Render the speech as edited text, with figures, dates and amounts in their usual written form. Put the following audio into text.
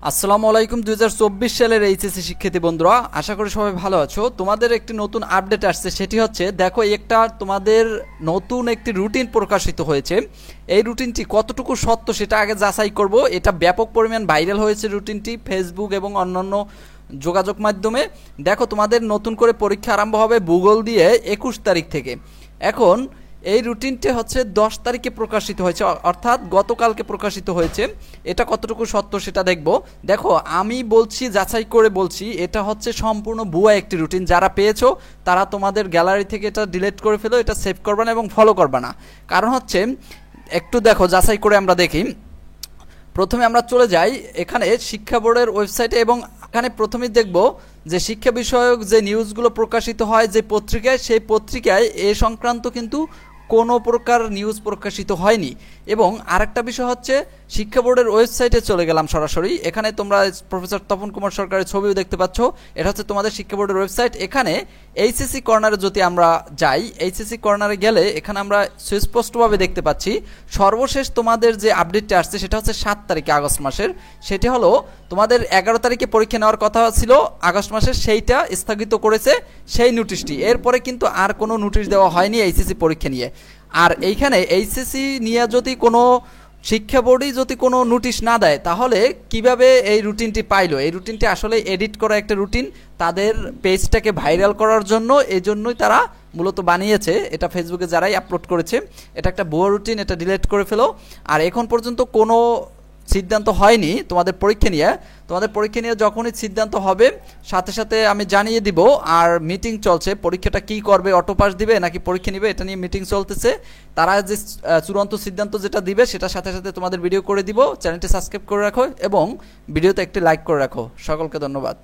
আসসালামু আলাইকুম 2024 সালের এইচএসসি শিক্ষার্থী বন্ধুরা, আশা করি সবাই ভালো আছো। তোমাদের একটি নতুন আপডেট আসছে, সেটি হচ্ছে দেখো একটা তোমাদের নতুন একটি রুটিন প্রকাশিত হয়েছে। এই রুটিনটি কতটুকু সত্য সেটা আগে যাচাই করব। এটা ব্যাপক পরিমাণ ভাইরাল হয়েছে রুটিনটি ফেসবুক এবং অন্যান্য যোগাযোগ মাধ্যমে। দেখো তোমাদের নতুন করে পরীক্ষা আরম্ভ হবে ভূগোল দিয়ে 21 তারিখ থেকে। এখন এই রুটিনটি হচ্ছে 10 তারিখে প্রকাশিত হয়েছে, অর্থাৎ গতকালকে প্রকাশিত হয়েছে। এটা কতটুকু সত্য সেটা দেখব। দেখো আমি বলছি, যাচাই করে বলছি, এটা হচ্ছে সম্পূর্ণ ভুয়া একটি রুটিন। যারা পেয়েছো তারা তোমাদের গ্যালারি থেকে এটা ডিলিট করে ফেলো, এটা সেভ করবে না এবং ফলো করবে না। কারণ হচ্ছে একটু দেখো, যাচাই করে আমরা দেখি। প্রথমে আমরা চলে যাই এখানে শিক্ষা বোর্ডের ওয়েবসাইটে এবং এখানে প্রথমেই দেখব যে শিক্ষা বিষয়ক যে নিউজগুলো প্রকাশিত হয় যে পত্রিকায়, সেই পত্রিকায় এ সংক্রান্ত কিন্তু কোনো প্রকার নিউজ প্রকাশিত হয়নি। এবং আরেকটা বিষয় হচ্ছে শিক্ষা বোর্ডের ওয়েবসাইটে চলে গেলাম সরাসরি। এখানে তোমরা প্রফেসর তপন কুমার সরকারের ছবিও দেখতে পাচ্ছ। এটা হচ্ছে তোমাদের শিক্ষা বোর্ডের ওয়েবসাইট। এখানে এইচএসসি কর্নারে যদি আমরা যাই, এইচএসসি কর্নারে গেলে এখানে আমরা সুস্পষ্টভাবে দেখতে পাচ্ছি সর্বশেষ তোমাদের যে আপডেটটা আসছে সেটা হচ্ছে 7 তারিখে আগস্ট মাসের। সেটি হলো তোমাদের 11 তারিখে পরীক্ষা নেওয়ার কথা ছিল আগস্ট মাসের, সেইটা স্থগিত করেছে সেই নোটিশটি। এরপরে কিন্তু আর কোনো নোটিশ দেওয়া হয়নি এইচএসসি পরীক্ষা নিয়ে। আর এইখানে এইচএসসি নিয়ে যদি কোনো শিক্ষা বোর্ডই যদি কোনো নোটিশ না দেয়, তাহলে কিভাবে এই রুটিনটি পাইলো? এই রুটিনটি আসলে এডিট করা একটা রুটিন, তাদের পেজটাকে ভাইরাল করার জন্য। এই জন্যই তারা মূলত বানিয়েছে এটা। ফেসবুকে যারাই আপলোড করেছে, এটা একটা ভুয়া রুটিন, এটা ডিলিট করে ফেলো। আর এখন পর্যন্ত কোনো সিদ্ধান্ত হয়নি তোমাদের পরীক্ষা নিয়ে। তোমাদের পরীক্ষা নিয়ে যখনই সিদ্ধান্ত হবে সাথে সাথে আমি জানিয়ে দিব। আর মিটিং চলছে, পরীক্ষাটা কি করবে, অটো পাস দিবে নাকি পরীক্ষা নিবে, এটা নিয়ে মিটিং চলতেছে। তারা যে চূড়ান্ত সিদ্ধান্ত যেটা দিবে সেটার সাথে সাথে তোমাদের ভিডিও করে দিব। চ্যানেলটি সাবস্ক্রাইব করে রাখো এবং ভিডিওতে একটি লাইক করে রাখো। সকলকে ধন্যবাদ।